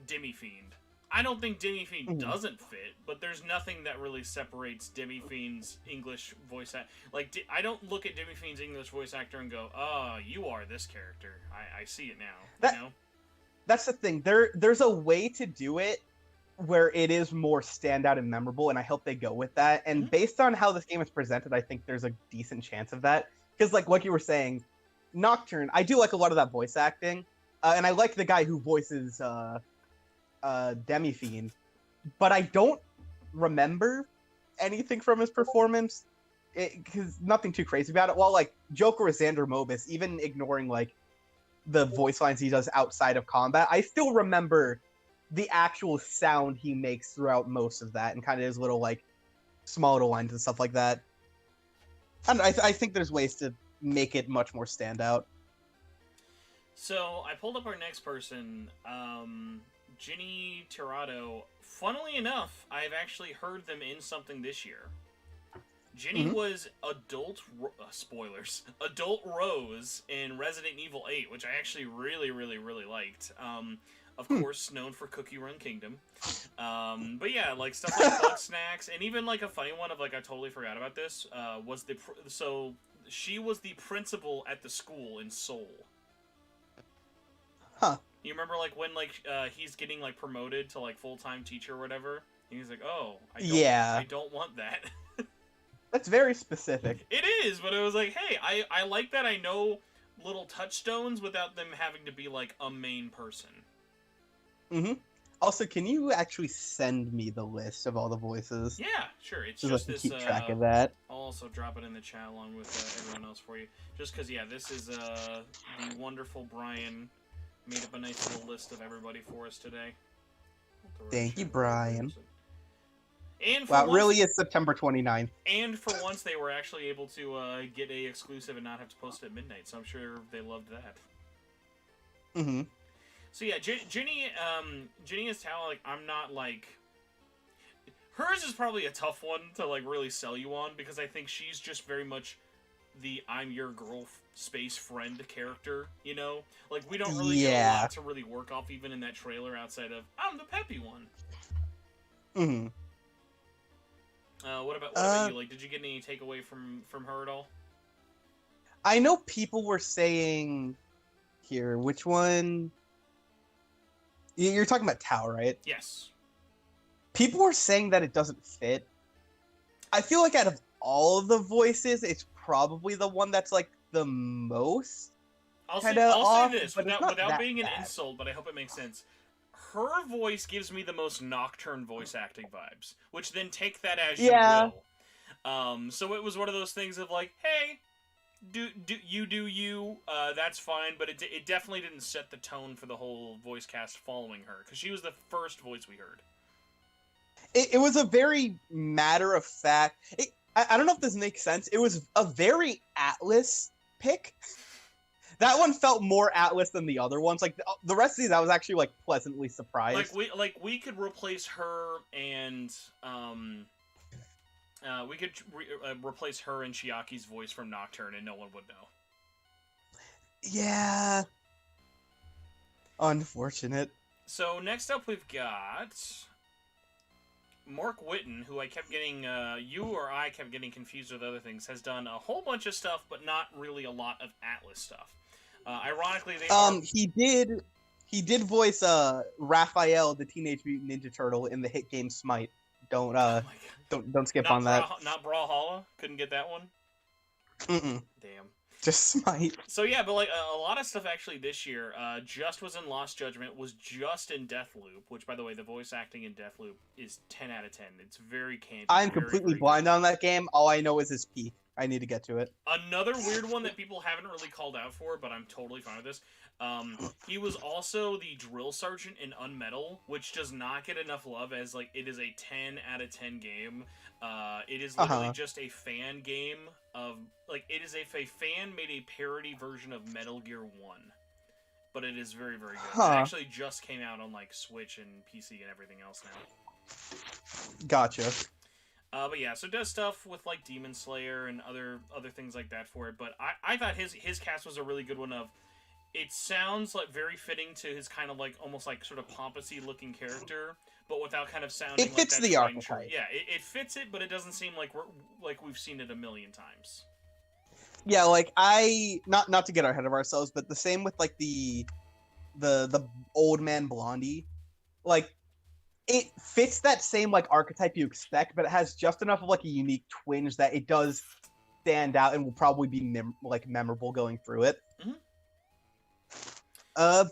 Demi Fiend. I don't think Demi Fiend Mhm. doesn't fit, but there's nothing that really separates Demi Fiend's English voice act. Like, I don't look at Demi Fiend's English voice actor and go, "Oh, you are this character." I see it now. That You know? that's the thing. There's a way to do it where it is more standout and memorable, and I hope they go with that. And Mm-hmm. based on how this game is presented, I think there's a decent chance of that. Because like you were saying, Nocturne, I do like a lot of that voice acting, and I like the guy who voices Demi Fiend, but I don't remember anything from his performance because nothing too crazy about it. While like Joker is Xander Mobus, even ignoring like the voice lines he does outside of combat, I still remember the actual sound he makes throughout most of that, and kind of his little like small little lines and stuff like that. And I think there's ways to make it much more standout. So I pulled up our next person, Ginny Tirado. Funnily enough, I've actually heard them in something this year. Ginny Mhm. was spoilers, adult Rose in Resident Evil 8, which I actually really liked. Of course, known for Cookie Run Kingdom. But yeah, like stuff like Bug Snacks, and even like a funny one of like I totally forgot about this. So she was the principal at the school in Seoul. Huh. You remember like when like he's getting like promoted to like full-time teacher or whatever? And he's like, "Oh, Yeah. I don't want that." That's very specific. It is, but it was like, hey, I like that I know little touchstones without them having to be like a main person. Mm-hmm. Also, can you actually send me the list of all the voices? Yeah, sure. It's So just I can this. keep track of that. I'll also drop it in the chat along with everyone else for you. Just because, yeah, this is the wonderful Brian made up a nice little list of everybody for us today. Thank you, Brian. And for Wow, it once, really is September 29th. and for once, they were actually able to get a exclusive and not have to post it at midnight. So I'm sure they loved that. Mm-hmm. So yeah, Ginny is talent. Like I'm not like hers is probably a tough one to like really sell you on because I think she's just very much the I'm your girl space friend character, you know? Like, we don't really get a Yeah. lot to really work off even in that trailer outside of, I'm the peppy one. Hmm. What about you? Like, did you get any takeaway from her at all? I know people were saying here, which one? You're talking about Tao, right? Yes. People were saying that it doesn't fit. I feel like out of all of the voices, it's probably the one that's like the most I'll kind of off. say this but it's without not being an bad. insult, but I hope it makes sense. Her voice gives me the most Nocturne voice acting vibes, which then take that as you will. So it was one of those things of like, hey, do you, that's fine, but it definitely didn't set the tone for the whole voice cast following her, because she was the first voice we heard. It was a very matter of fact. I don't know if this makes sense. It was a very Atlas pick. That one felt more Atlas than the other ones. Like the rest of these, I was actually like pleasantly surprised. We could replace her and we could replace her and Chiaki's voice from Nocturne, and no one would know. Yeah. Unfortunate. So next up, we've got Mark Whitten, who I kept getting, you or I kept getting confused with other things, has done a whole bunch of stuff, but not really a lot of Atlas stuff. Ironically, they he did voice Raphael, the Teenage Mutant Ninja Turtle, in the hit game Smite. Don't skip on that. Not Brawlhalla? Couldn't get that one? Mm-mm. Damn. Just Smite. So yeah, but like a lot of stuff actually this year. Just was in Lost Judgment, was just in Deathloop, which by the way, the voice acting in Deathloop is 10 out of 10. It's very campy. I'm completely blind on that game. All I know is his peak. I need to get to it. Another weird one that people haven't really called out for, but I'm totally fine with this. He was also the drill sergeant in Unmetal, which does not get enough love as like it is a 10 out of 10 game. It is literally just a fan game of like it is a fan made a parody version of Metal Gear 1. But it is very, very good. It actually just came out on like Switch and PC and everything else now. Gotcha. But yeah, so it does stuff with like Demon Slayer and other things like that for it. But I thought his cast was a really good one. It sounds like very fitting to his kind of like almost like sort of pompousy looking character, but without kind of sounding. It fits like that the archetype. Yeah, it fits it, but it doesn't seem like we've seen it a million times. Yeah, like not to get ahead of ourselves, but the same with like the old man Blondie, like. It fits that same like archetype you expect, but it has just enough of like a unique twinge that it does stand out and will probably be memorable going through it. Mm-hmm.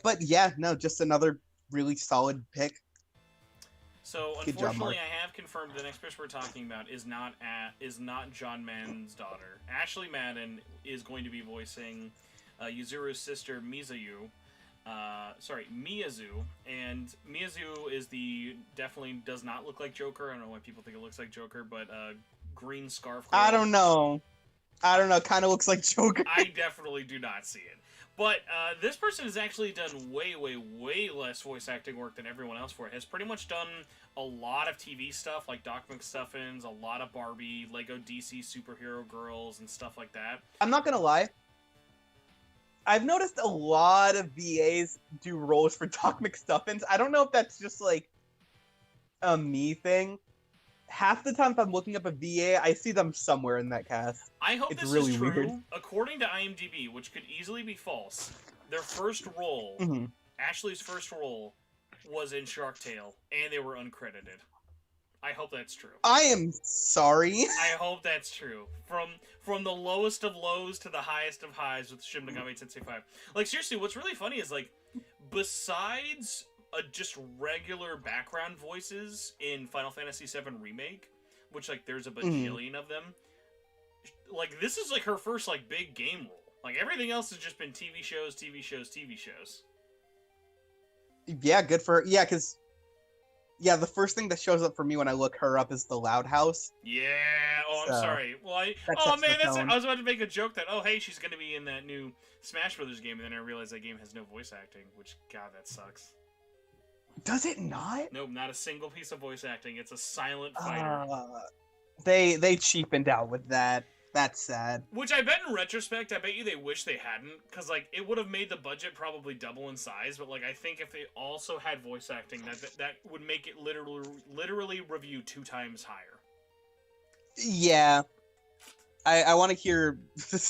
But yeah, no, just another really solid pick. So unfortunately, I have confirmed the next person we're talking about is not John Madden's daughter. Ashley Madden is going to be voicing Yuzuru's sister Miyazu, and Miyazu is definitely does not look like Joker. I don't know why people think it looks like Joker, but green scarf girl. I don't know. Kind of looks like Joker. I definitely do not see it. But this person has actually done way, way, way less voice acting work than everyone else for it. Has pretty much done a lot of TV stuff like Doc McStuffins, a lot of Barbie, Lego DC superhero girls, and stuff like that. I'm not gonna lie. I've noticed a lot of VAs do roles for Doc McStuffins. I don't know if that's just like a me thing. Half the time if I'm looking up a VA, I see them somewhere in that cast. I hope it's this really is true. Weird. According to IMDb, which could easily be false, their first role, Ashley's first role, was in Shark Tale, and they were uncredited. I hope that's true. I am sorry. I hope that's true. From the lowest of lows to the highest of highs with Shin Megami Tensei 5. Like, seriously, what's really funny is, like, besides just regular background voices in Final Fantasy VII Remake, which, like, there's a bajillion of them, like, this is, like, her first, like, big game role. Like, everything else has just been TV shows, TV shows, TV shows. Yeah, good for her. Yeah, because... Yeah, the first thing that shows up for me when I look her up is the Loud House. Yeah. Oh, I'm sorry. Well, I was about to make a joke that, oh, hey, she's going to be in that new Smash Brothers game, and then I realized that game has no voice acting, which, God, that sucks. Does it not? Nope, not a single piece of voice acting. It's a silent fighter. They cheapened out with that. That's sad. Which I bet in retrospect, I bet you they wish they hadn't, because like it would have made the budget probably double in size. But like I think if they also had voice acting, that would make it literally review 2 times higher. Yeah, I want to hear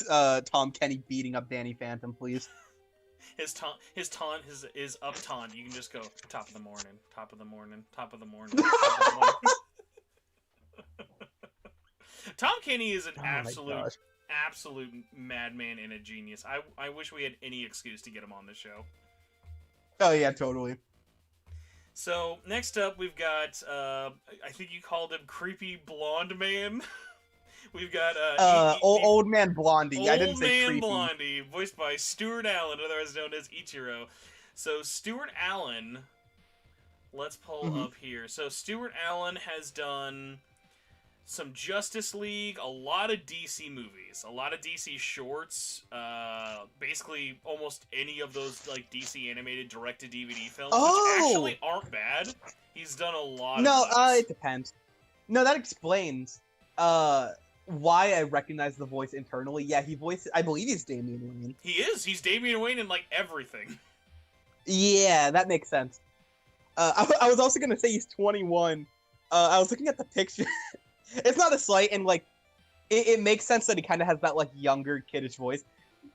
Tom Kenny beating up Danny Phantom, please. His taunt is up taunt. You can just go top of the morning, top of the morning, top of the morning, top of the morning. Tom Kenny is an absolute madman and a genius. I wish we had any excuse to get him on the show. Oh yeah, totally. So next up we've got I think you called him creepy blonde man. We've got old man Blondie. Old I didn't say man creepy. Blondie, voiced by Stuart Allen, otherwise known as Ichiro. So Stuart Allen, let's pull up here. So Stuart Allen has done some Justice League, a lot of DC movies, a lot of DC shorts, basically almost any of those like DC animated direct-to-DVD films, which actually aren't bad. He's done a lot of those. It depends. No, that explains why I recognize the voice internally. Yeah, I believe he's Damian Wayne. He is. He's Damian Wayne in like everything. Yeah, that makes sense. I was also gonna say he's 21. I was looking at the picture. It's not a slight, and like, it makes sense that he kind of has that like younger kiddish voice.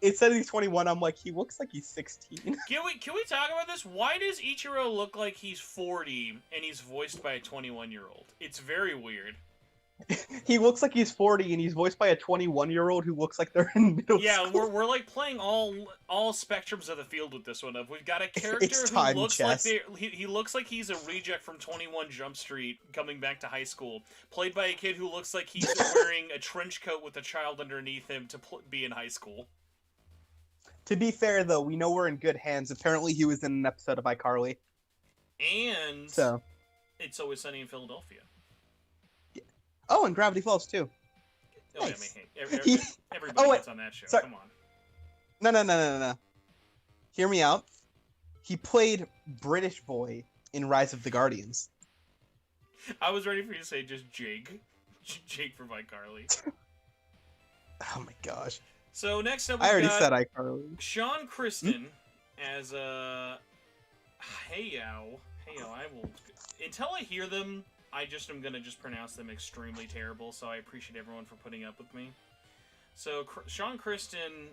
It says he's 21. I'm like, he looks like he's 16. Can we talk about this? Why does Ichiro look like he's 40 and he's voiced by a 21-year-old? It's very weird. He looks like he's 40 and he's voiced by a 21-year-old who looks like they're in middle school. Yeah, we're like playing all spectrums of the field with this one. We've got a character who looks like he looks like he's a reject from 21 Jump Street coming back to high school, played by a kid who looks like he's wearing a trench coat with a child underneath him to be in high school. To be fair, though, we know we're in good hands. Apparently, he was in an episode of iCarly. And so It's Always Sunny in Philadelphia. Oh, and Gravity Falls too. Oh, nice. yeah, everybody gets on that show. Sorry. Come on. No. Hear me out. He played British Boy in Rise of the Guardians. I was ready for you to say just Jake. Jake from iCarly. Oh my gosh. So next up, I already said iCarly. Sean Kristen as Heyo. I will until I hear them. I just am gonna pronounce them extremely terrible. So I appreciate everyone for putting up with me. So Sean Kristen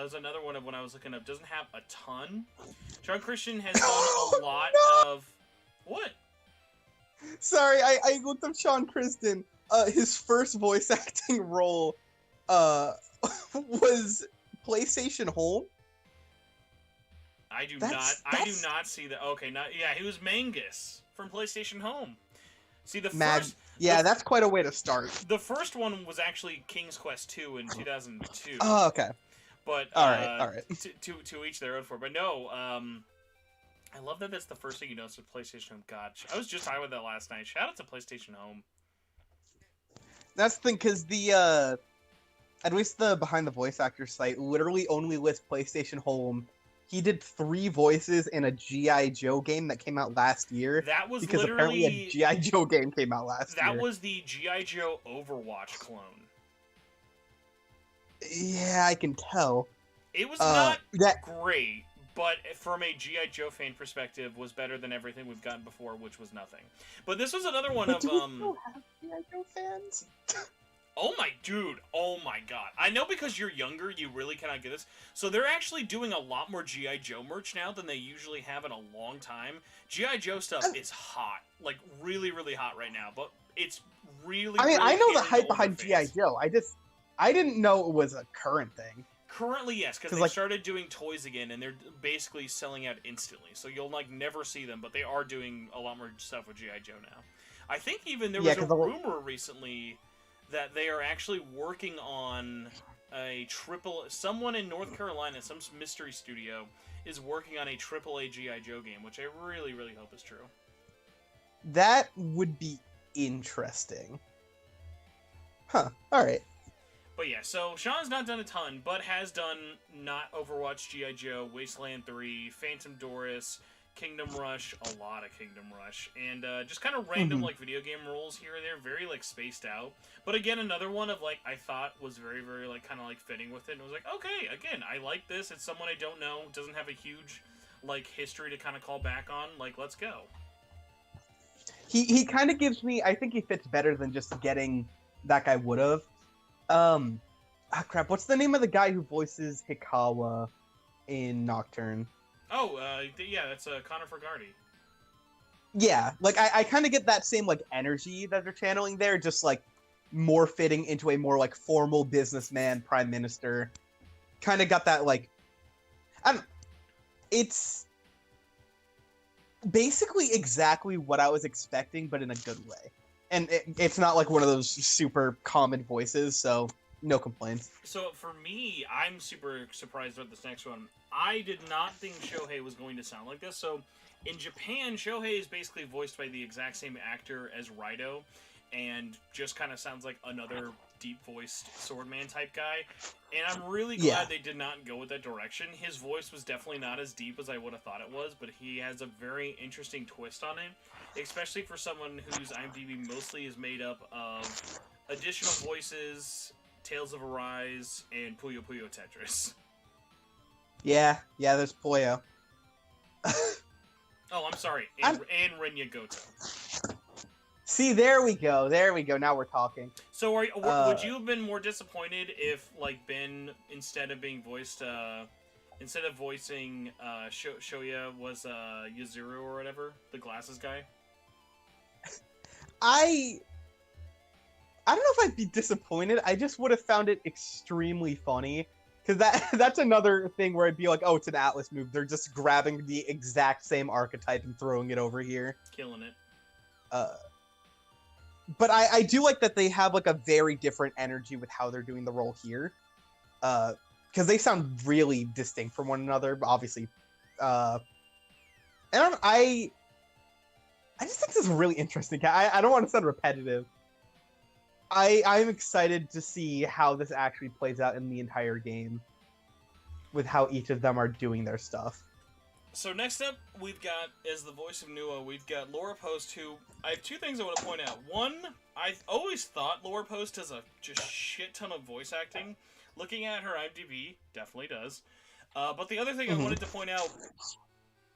is another one of when I was looking up. Doesn't have a ton. Sean Kristen has done a lot of what? Sorry, I looked up Sean Kristen. His first voice acting role was PlayStation Home. I do not see that. Okay, he was Mangus from PlayStation Home. See that's quite a way to start. The first one was actually King's Quest 2 in 2002. Oh, okay. But all right. To each their own for. But no, I love that that's the first thing you notice with PlayStation Home. God, I was just talking about that last night. Shout out to PlayStation Home. That's the thing, because at least the Behind the Voice Actor site literally only lists PlayStation Home. He did 3 voices in a G.I. Joe game that came out last year. That was because literally apparently a G.I. Joe game came out last year. That was the G.I. Joe Overwatch clone. Yeah, I can tell. It was not great, but from a G.I. Joe fan perspective, was better than everything we've gotten before, which was nothing. But this was another one of do we still have G.I. Joe fans? Oh my god. I know because you're younger, you really cannot get this. So they're actually doing a lot more G.I. Joe merch now than they usually have in a long time. G.I. Joe stuff is hot. Like, really, really hot right now. But it's really, I know the hype behind G.I. Joe. I didn't know it was a current thing. Currently, yes, because they started doing toys again, and they're basically selling out instantly. So you'll, never see them, but they are doing a lot more stuff with G.I. Joe now. I think even there was a rumor recently that they are actually working on someone in North Carolina, some mystery studio, is working on a AAA G.I. Joe game, which I really, really hope is true. That would be interesting. Huh, alright. But yeah, so Sean's not done a ton, but has done not Overwatch G.I. Joe, Wasteland 3, Phantom Doris, Kingdom Rush, a lot of Kingdom Rush, and just kind of random like video game roles here and there, very like spaced out. But again, another one of like I thought was very, very like kind of like fitting with it. And it was like, okay, again, I like this. It's someone I don't know, doesn't have a huge like history to kind of call back on. Like, let's go. He kind of gives me. I think he fits better than just getting that guy would have. Crap. What's the name of the guy who voices Hikawa in Nocturne? Oh, yeah, that's Connor Fogarty. Yeah, like I kind of get that same like energy that they're channeling there, just like more fitting into a more like formal businessman prime minister. Kind of got that like, it's basically exactly what I was expecting, but in a good way. And it's not like one of those super common voices, so no complaints. So for me, I'm super surprised about this next one. I did not think Shohei was going to sound like this. So in Japan, Shohei is basically voiced by the exact same actor as Raido, and just kind of sounds like another deep-voiced swordman type guy. And I'm really glad they did not go with that direction. His voice was definitely not as deep as I would have thought it was, but he has a very interesting twist on it, especially for someone whose IMDb mostly is made up of additional voices, Tales of Arise, and Puyo Puyo Tetris. Yeah, there's Puyo. Oh, I'm sorry, and Renya Goto. See, there we go. Now we're talking. So, would you have been more disappointed if, like, Ben, instead of voicing Shoya, was Yuzuru or whatever, the glasses guy? I don't know if I'd be disappointed. I just would have found it extremely funny. Because that's another thing where I'd be like, oh, it's an Atlas move. They're just grabbing the exact same archetype and throwing it over here. Killing it. But I do like that they have like a very different energy with how they're doing the role here. Because they sound really distinct from one another, obviously. And I just think this is really interesting. I don't want to sound repetitive. I'm excited to see how this actually plays out in the entire game, with how each of them are doing their stuff. So next up, we've got, as the voice of Nua, we've got Laura Post, who, I have two things I want to point out. One, I've always thought Laura Post has a just shit ton of voice acting. Looking at her IMDb, definitely does. But the other thing I wanted to point out,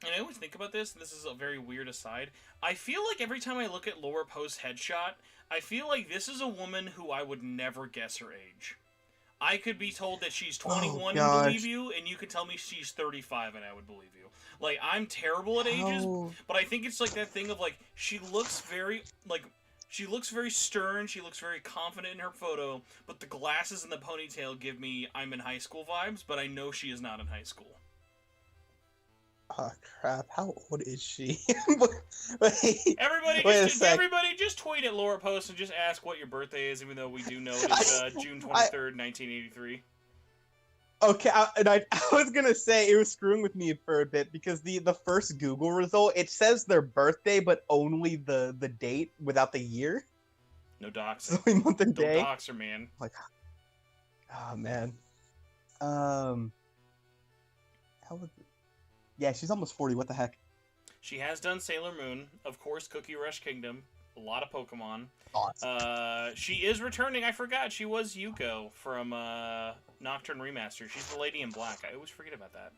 and I always think about this, and this is a very weird aside, I feel like every time I look at Laura Post's headshot, I feel like this is a woman who I would never guess her age. I could be told that she's 21 and believe you, and you could tell me she's 35 and I would believe you. Like, I'm terrible at ages, but I think it's like that thing of, like, she looks very stern, she looks very confident in her photo, but the glasses and the ponytail give me I'm in high school vibes, but I know she is not in high school. Oh, crap. How old is she? Everybody just tweet at Laura Post and just ask what your birthday is, even though we do know it's June 23rd, 1983. Okay, I was going to say, it was screwing with me for a bit, because the first Google result, it says their birthday, but only the date without the year. No docs. So we month and day. No doxer, man. Like, oh, man. How was it? Yeah, she's almost 40. What the heck? She has done Sailor Moon, of course, Cookie Rush Kingdom, a lot of Pokemon. Awesome. She is returning. I forgot she was Yuko from Nocturne Remastered. She's the lady in black. I always forget about that.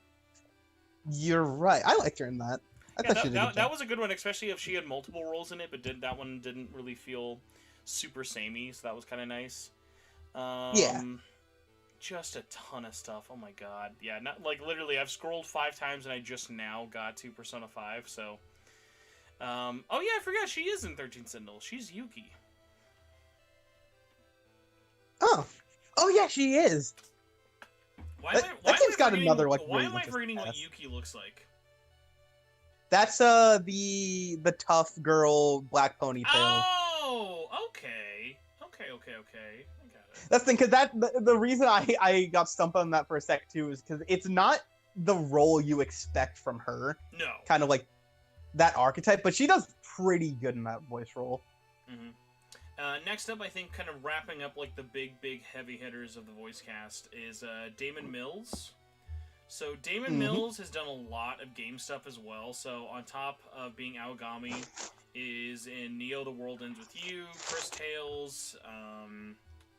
You're right. I liked her in that. That was a good one, especially if she had multiple roles in it, but that one didn't really feel super samey, so that was kind of nice. Yeah. Just a ton of stuff. Oh my god. Yeah, not like literally I've scrolled 5 times and I just now got to Persona 5, so oh yeah, I forgot she is in 13 Sentinels. She's Yuki. Oh yeah, she is. Why am I forgetting what Yuki looks like? That's the tough girl black ponytail. Oh, okay. I got it. That's the thing, because the reason I got stumped on that for a sec too is because it's not the role you expect from her. No. Kind of like that archetype, but she does pretty good in that voice role. Mm-hmm. Next up, I think, kind of wrapping up like the big heavy hitters of the voice cast is Damon Mills, So Damon Mills has done a lot of game stuff as well. So on top of being Aogami, is in Neo: The World Ends with You, Chris Tales,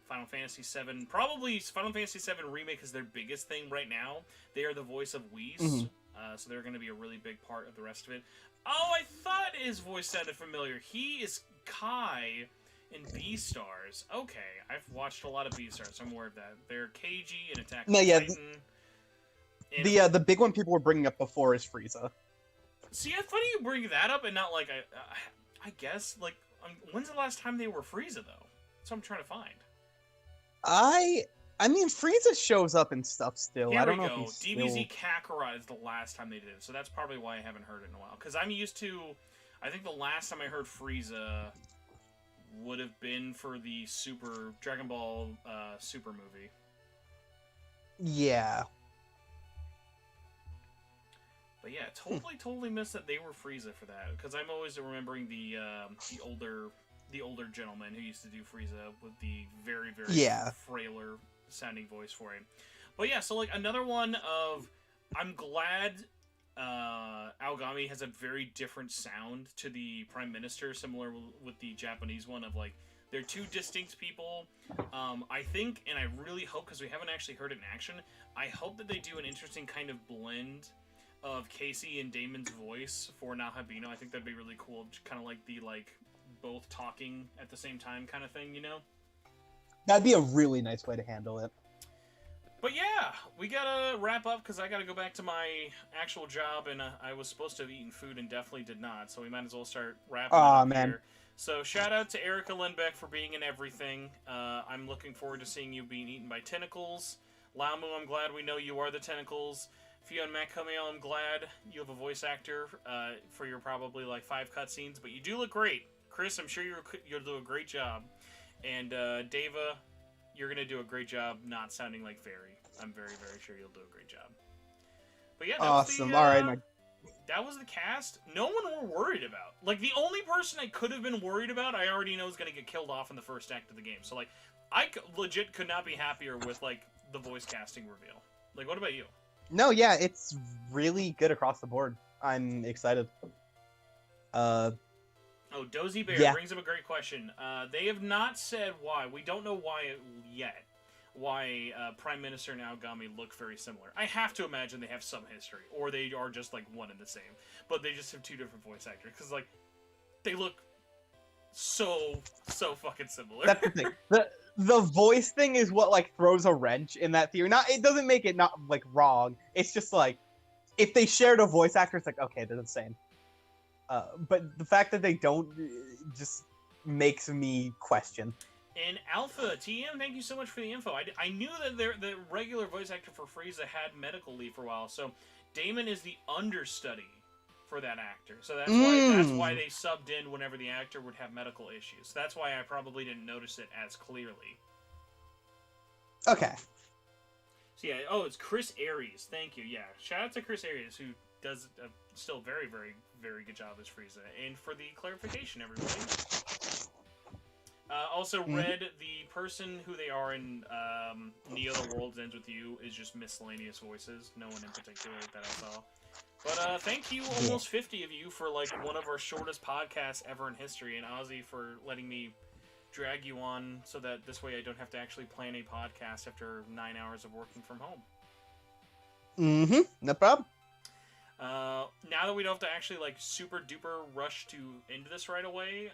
Final Fantasy VII. Probably Final Fantasy VII Remake is their biggest thing right now. They are the voice of Whis, so they're going to be a really big part of the rest of it. Oh, I thought his voice sounded familiar. He is Kai in Beastars. Okay, I've watched a lot of Beastars, so I'm aware of that. They're Keiji in Attack on Titan. The big one people were bringing up before is Frieza. See, it's funny you bring that up and not like I guess like when's the last time they were Frieza though? That's what I'm trying to find. I mean Frieza shows up and stuff still. Here I don't we know go. if he's DBZ Kakarot is the last time they did it, so that's probably why I haven't heard it in a while. Because I'm used to, I think the last time I heard Frieza would have been for the Super Dragon Ball Super movie. Yeah. But yeah, totally missed that they were Frieza for that, because I'm always remembering the older gentleman who used to do Frieza with the very frailer sounding voice for him. But yeah, so like another one of, I'm glad Aogami has a very different sound to the Prime Minister, similar with the Japanese one of like they're two distinct people. I think, and I really hope, because we haven't actually heard it in action, I hope that they do an interesting kind of blend of Casey and Damon's voice for Nahabino. I think that'd be really cool, kind of like the both talking at the same time kind of thing, you know? That'd be a really nice way to handle it. But yeah, we gotta wrap up because I gotta go back to my actual job, and I was supposed to have eaten food and definitely did not, so we might as well start wrapping it up here. So shout out to Erica Lindbeck for being in everything. I'm looking forward to seeing you being eaten by tentacles. Lamu, I'm glad we know you are the tentacles. Fion Makameo, I'm glad you have a voice actor for your probably 5 cutscenes, but you do look great. Chris, I'm sure you'll do a great job. And Deva, you're going to do a great job not sounding like Fairy. I'm very, very sure you'll do a great job. But yeah, awesome. All right, that was the cast. No one we're worried about. Like, the only person I could have been worried about, I already know is going to get killed off in the first act of the game. So, I legit could not be happier with, the voice casting reveal. What about you? No, yeah, it's really good across the board. I'm excited. Dozy Bear brings up a great question. They have not said why. We don't know why yet. Why Prime Minister and Aogami look very similar. I have to imagine they have some history, or they are just one and the same. But they just have 2 different voice actors because they look so fucking similar. That's the thing. The voice thing is what throws a wrench in that theory. It doesn't make it not wrong. It's just if they shared a voice actor, it's okay, they're the same. But the fact that they don't just makes me question. And Alpha TM, thank you so much for the info. I knew that the regular voice actor for Frieza had medical leave for a while, so Damon is the understudy for that actor. So that's why they subbed in whenever the actor would have medical issues. That's why I probably didn't notice it as clearly. Okay. So yeah, it's Chris Aries. Thank you. Yeah, shout out to Chris Aries, who does a still very, very, very good job as Frieza. And for the clarification, everybody. Also read the person who they are in Neo: The World Ends with You is just miscellaneous voices. No one in particular that I saw. But thank you, almost 50 of you, for one of our shortest podcasts ever in history, and Ozzy for letting me drag you on so that this way I don't have to actually plan a podcast after 9 hours of working from home. No problem. Now that we don't have to actually super duper rush to end this right away,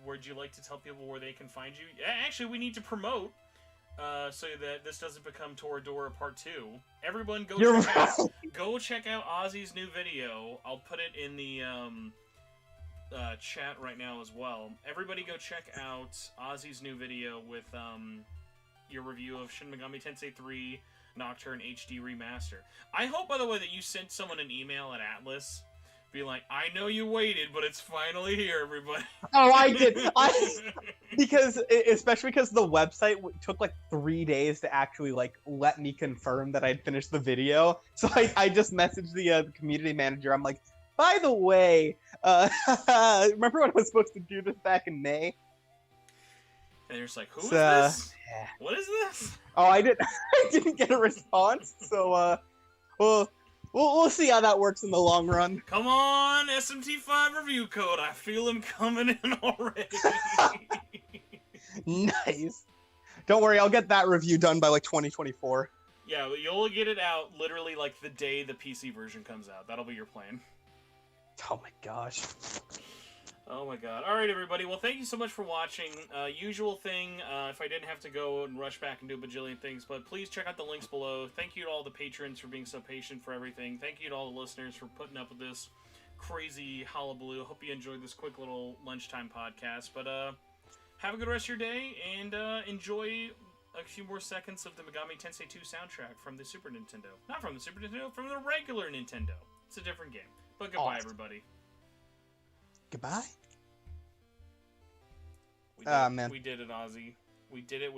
would you like to tell people where they can find you? Actually, we need to promote so that this doesn't become Toradora Part 2. Everyone go check out Ozzy's new video. I'll put it in the chat right now as well. Everybody go check out Ozzy's new video with your review of Shin Megami Tensei 3 Nocturne HD Remaster. I hope, by the way, that you sent someone an email at Atlas being like, I know you waited, but it's finally here, everybody. Oh, I did. Especially because the website took 3 days to actually let me confirm that I'd finished the video. So I just messaged the community manager. I'm like, by the way, remember when I was supposed to do this back in May? And you're just like, who is this? Yeah. What is this? Oh, I didn't get a response, so Well, we'll see how that works in the long run. Come on, SMT5 review code. I feel him coming in already. Nice. Don't worry, I'll get that review done by like 2024. Yeah, you'll get it out literally like the day the PC version comes out. That'll be your plan. Oh my gosh. Oh my god. Alright, everybody. Well, thank you so much for watching. Usual thing, if I didn't have to go and rush back and do a bajillion things, but please check out the links below. Thank you to all the patrons for being so patient for everything. Thank you to all the listeners for putting up with this crazy hullabaloo. Hope you enjoyed this quick little lunchtime podcast. But, have a good rest of your day, and enjoy a few more seconds of the Megami Tensei 2 soundtrack from the Super Nintendo. Not from the Super Nintendo, from the regular Nintendo. It's a different game. But goodbye, everybody. Goodbye. We did it, Ozzy. We did it with